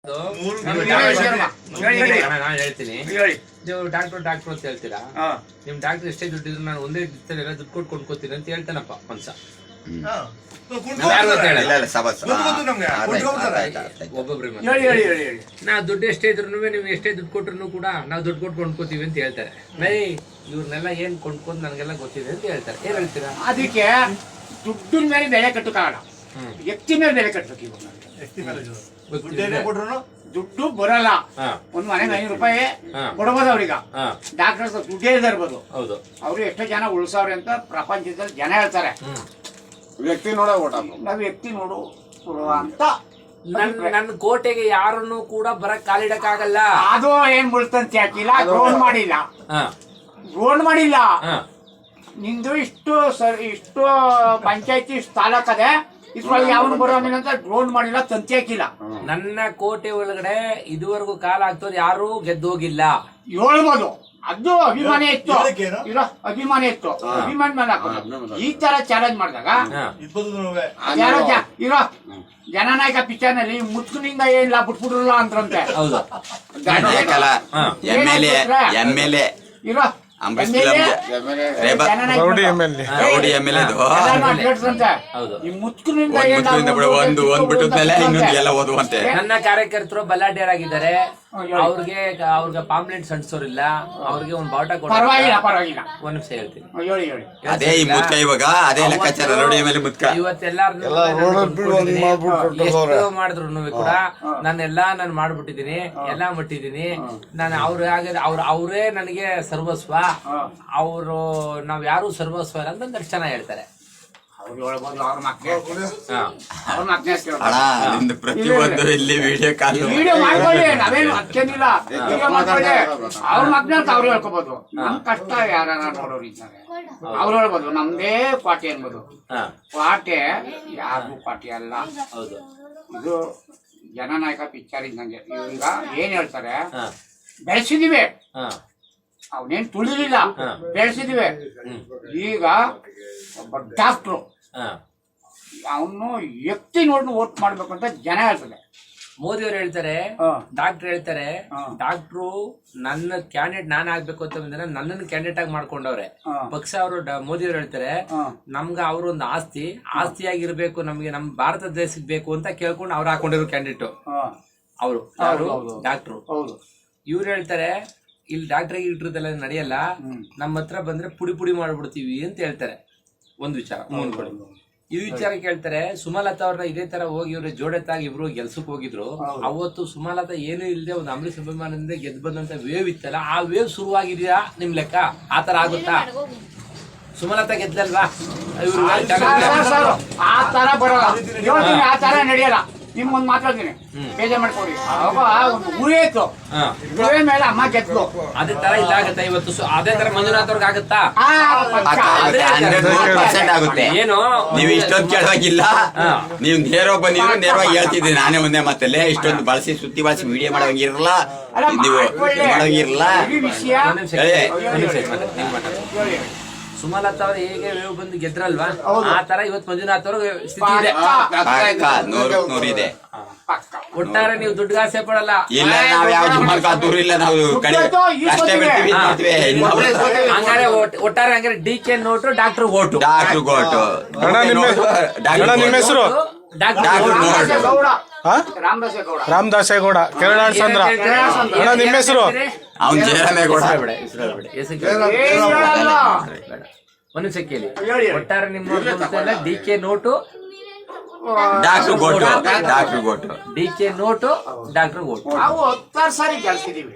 ನಾನು ಹೇಳ್ತೀನಿ, ನೀವು ಡಾಕ್ಟರ್ ಅಂತ ಹೇಳ್ತೀರಾ, ನಿಮ್ ಡಾಕ್ಟರ್ ಎಷ್ಟೇ ದುಡ್ಡಿದ್ರು ನಾನು ಒಂದೇ ದಿವಸದಲ್ಲಿ ದುಡ್ಡು ಕೊಟ್ಟು ಕೊಂಡ್ಕೋತೀನಿ ಅಂತ ಹೇಳ್ತಾನಪ್ಪ ಮನ್ಸ. ನಾ ದುಡ್ಡು ಎಷ್ಟೇ ಇದ್ರು ನೀವು ಎಷ್ಟೇ ದುಡ್ಡು ಕೊಟ್ರು ಕೂಡ ನಾವು ದುಡ್ಡು ಕೊಟ್ಟು ಕೊಂಡ್ಕೋತೀವಿ ಅಂತ ಹೇಳ್ತಾರೆ. ಇವ್ರನ್ನೆಲ್ಲ ಏನ್ ಕೊಂಡ್ಕೊಂಡು ನನಗೆಲ್ಲ ಗೊತ್ತಿದೆ ಅಂತ ಹೇಳ್ತಾರೆ. ಏನ್ ಹೇಳ್ತೀರಾ? ಅದಕ್ಕೆ ದುಡ್ಡಿನ ಮೇಲೆ ಬೆಲೆ ಕಟ್ಟಕ್ಕಾಗಲ್ಲ, ವ್ಯಕ್ತಿ ಮೇಲೆ ಬೆಲೆ ಕಟ್ಟಬೇಕು. ದುಡ್ಡು ಬರಲ್ಲ. ಒಂದ್ ಮನೆಗೆ 5 ರೂಪಾಯಿ ಕೊಡಬಹುದು ಅವ್ರೀಗ. ಡಾಕ್ಟರ್ಸ್ ದುಡ್ಡೇ ಇರ್ಬೋದು. ಅವ್ರು ಎಷ್ಟೋ ಜನ ಉಳ್ಸವ್ರೆ ಅಂತ ಪ್ರಪಂಚದಲ್ಲಿ ಜನ ಹೇಳ್ತಾರೆ. ವ್ಯಕ್ತಿ ನೋಡ ಓಟ ನಾವ್ ವ್ಯಕ್ತಿ ನೋಡು ಅಂತ. ನನ್ನ ಕೋಟೆಗೆ ಯಾರನ್ನು ಕೂಡ ಬರಕ್ ಕಾಲಿಡಕ್ಕಾಗಲ್ಲ. ಅದು ಏನ್ ಮುಳ್ತಂತ ಹಾಕಿಲ್ಲ, ಡ್ರೋನ್ ಮಾಡಿಲ್ಲ. ನಿಂದು ಇಷ್ಟು ಪಂಚಾಯತಿ ತಾಲೂಕದೆ ಇದ್ರೊಳಗೆ ಯಾವನು ಬರೋನಿಲ್ಲ ಡ್ರೋನ್ ಮಾಡಿಲ್ಲ, ತಂತಿ ಹಾಕಿಲ್ಲ. ನನ್ನ ಕೋಟೆ ಒಳಗಡೆ ಇದುವರೆಗೂ ಕಾಲ ಆಗ್ತದೆ, ಯಾರು ಗೆದ್ದೋಗಿಲ್ಲ ಹೇಳ್ಬೋದು. ಅದು ಅಭಿಮಾನ ಇತ್ತು, ಅಭಿಮಾನ ಮೇಲೆ ಹಾಕೋದು. ಈ ತರ ಚಾಲೆಂಜ್ ಮಾಡಿದಾಗ ಇರೋ ಜನನಾಯಕ ಪಿಕ್ಚರ್ ನಲ್ಲಿ ಮುತ್ಕನಿಂದ ಏನಿಲ್ಲ ಬಿಟ್ಬಿಡ್ರಲ್ಲ ಅಂತಂತೆ. ಇರೋ ನನ್ನ ಕಾರ್ಯಕರ್ತರು ಬಲ್ಲಾಢ್ಯರಾಗಿದ್ದಾರೆ. ಅವ್ರಿಗೆ ಪಾಂಪ್ಲೆಟ್ಸ್ ಅಂಟಿಸೋರಿಲ್ಲ, ಅವ್ರಿಗೆ ಒಂದು ಬಾವುಟ ಕೊಡ. ಒಂದ್ ನಿಮಿಷ ಹೇಳ್ತೀನಿ. ಅದೇ ಈ ಮುದ್ಕ ಇವಾಗ ಅದೇ ಲೆಕ್ಕಾಚಾರ ರೋಡಿ ಮೇಲೆ ಮುದ್ಕ ಎಷ್ಟು ಮಾಡಿದ್ರು ಕೂಡ ನಾನು ಮಾಡ್ಬಿಟ್ಟಿದೀನಿ, ಎಲ್ಲಾ ಮಟ್ಟಿದೀನಿ. ನಾನು ಅವ್ರೇ ನನಗೆ ಸರ್ವಸ್ವ. ಅವರು ನಾವ್ ಯಾರು ಸರ್ವಸ್ವ ಅಂತ ಚೆನ್ನಾಗಿ ಹೇಳ್ತಾರೆ. ಪ್ರತಿಯೊಂದು ಇಲ್ಲಿ ವಿಡಿಯೋ ಕಾಲ್ ನಾವೇನು ಅಕ್ಕೇನಿಲ್ಲ, ಅವ್ರ ಮಗ್ನಂತ ಅವ್ರು ಹೇಳ್ಕೋಬಹುದು. ನಮ್ ಕಷ್ಟ ಯಾರ ನೋಡೋರು ಇದ್ದಾರೆ, ಅವ್ರು ಹೇಳ್ಬೋದು ನಮ್ದೇ ಪಾರ್ಟಿ ಅನ್ಬೋದು. ಪಾರ್ಟಿ ಯಾರು ಪಾರ್ಟಿ ಅಲ್ಲ. ಇದು ಜನನಾಯಕ ಪಿಕ್ಚರ್ ಇದ್ದಂಗೆ. ಈಗ ಏನ್ ಹೇಳ್ತಾರೆ, ಬೆಳೆಸಿದೀವಿ, ಅವನೇನ್ ತುಳಿಲಿಲ್ಲ, ಬೆಳೆಸಿದೀವಿ. ಈಗ ಒಬ್ಬ ಡಾಕ್ಟ್ರು ಅವನು ವ್ಯಕ್ತಿ ನೋಡಿ ವೋಟ್ ಮಾಡ್ಬೇಕು ಅಂತ ಜನ ಹೇಳ್ತಾರೆ. ಮೋದಿ ಅವ್ರು ಹೇಳ್ತಾರೆ, ಡಾಕ್ಟ್ರು ನನ್ನ ಕ್ಯಾಂಡಿಡೇಟ್ ನಾನ್ ಆಗ್ಬೇಕು ಅಂತ ಬಂದ್ರೆ ನನ್ನನ್ನು ಕ್ಯಾಂಡಿಡೇಟ್ ಆಗಿ ಮಾಡ್ಕೊಂಡವ್ರೆ ಪಕ್ಷ. ಅವರು ಮೋದಿ ಅವ್ರು ಹೇಳ್ತಾರೆ, ನಮ್ಗ ಅವ್ರೊಂದು ಆಸ್ತಿಯಾಗಿರ್ಬೇಕು, ನಮ್ಗೆ ನಮ್ ಭಾರತ ದೇಶಕ್ಕೆ ಬೇಕು ಅಂತ ಕೇಳ್ಕೊಂಡು ಅವ್ರು ಹಾಕೊಂಡಿರೋ ಕ್ಯಾಂಡಿಡೇಟ್ ಅವರು. ಡಾಕ್ಟ್ರು ಇವ್ರು ಹೇಳ್ತಾರೆ, ಇಲ್ಲಿ ಡಾಕ್ಟರ್ ಇಟ್ಟಿರೋದೆಲ್ಲ ನಡೆಯಲ್ಲ, ನಮ್ಮ ಹತ್ರ ಬಂದ್ರೆ ಪುಡಿ ಮಾಡ್ಬಿಡ್ತೀವಿ ಅಂತ ಹೇಳ್ತಾರೆ. ಒಂದ್ ವಿಚಾರ ಈ ವಿಚಾರ ಕೇಳ್ತಾರೆ. ಸುಮಲತಾ ಅವ್ರನ್ನ ಇದೇ ತರ ಹೋಗಿ ಇವ್ರ ಜೋಡೆತ್ತಾಗಿ ಇಬ್ರು ಗೆಲ್ಸಕ್ ಹೋಗಿದ್ರು. ಅವತ್ತು ಸುಮಲತಾ ಏನು ಇಲ್ಲದೆ ಒಂದು ಅಂಬರೀಷ್ ಅಭಿಮಾನದಿಂದ ಗೆದ್ದು ಬಂದಂತ ವೇವ್ ಇತ್ತಲ್ಲ, ಆ ವೇವ್ ಶುರುವಾಗಿದ್ಯಾ ನಿಮ್ ಲೆಕ್ಕ? ಆತರ ಆಗುತ್ತಾ? ಸುಮಲತಾ ಗೆದ್ದಲ್ವಾ? ಆ ತರ ಬರಲ್ಲ, ಆ ತರ ನಡೆಯಲ್ಲ. ನಿಮ್ಗೊಂದು ಮಾತಾಡ್ತೀನಿ, ಬೇಜಾರ್ ಮಾಡ್ಕೊಡಿ. ಒಂದು ಊರೇ ಇತ್ತು, ಊರೇ ಮೇಲೆ ಅಮ್ಮ ಗೆದ್ದು. ಅದೇ ತರ ಇದಾಗತ್ತಾ ಇವತ್ತು? ಅದೇ ತರ ಮಂಜುನಾಥ್ ಅವ್ರಿಗೆ ಆಗುತ್ತಾ? ಆಗುತ್ತೆ. ಏನು ನೀವು ಇಷ್ಟೊಂದು ಕೇಳೋಗಿಲ್ಲ, ನೀವು ನೇರವಾಗಿ ಬಂದಿದ್ರು ನೇರವಾಗಿ ಹೇಳ್ತಿದ್ದೀನಿ. ನಾನೇ ಒಂದೇ ಮಾತಲ್ಲೇ ಇಷ್ಟೊಂದು ಸುತ್ತಿ ಬಳಸಿ ವಿಡಿಯೋ ಮಾಡೋಂಗಿರಲ್ಲ, ನೀವು ಮಾಡೋಂಗಿರಲ್ಲ. ಸುಮಲತಾ ಅವ್ರು ಹೇಗೆ ವೇವ್ ಬಂದು ಗೆದ್ರಲ್ವಾ, ಆ ತರ ಇವತ್ತು ಮಂಜುನಾಥ್ ಅವ್ರ ಸ್ಥಿತಿ ಇದೆ. ಒಟ್ಟಾರೆ ನೀವು ದುಡ್ಡುಗಾಸೆ ಪಡಲ್ಲ. ಇಲ್ಲ, ನಾವ್ ಯಾವ ದೂರಿಲ್ಲ, ನಾವು ಹಂಗಾರೆ ಒಟ್ಟಾರೆ ಹಂಗಾರೆ DK ನೋಟು, ಡಾಕ್ಟರ್ ಓಟು. ನಿಮ್ಮ ಹೆಸರು? ರಾಮದಾಸೇಗೌಡ, ಕೆರಳಾಳ್ ಚಂದ್ರ. ನಿಮ್ಮ ಹೆಸರು? ಅವ್ನು ಜಯರಾಮೇಗೌಡ. ಮನುಷ್ಯ ಕೇಳಿ. ಒಟ್ಟಾರೆ ನಿಮ್ಮ DK ನೋಟು, ಡಾಕ್ಟರ್ ಗೋಟು. DK note, doctor vote. ನಾವು 10 ಸಾರಿ ಗೆಲ್ಸಿದೀವಿ.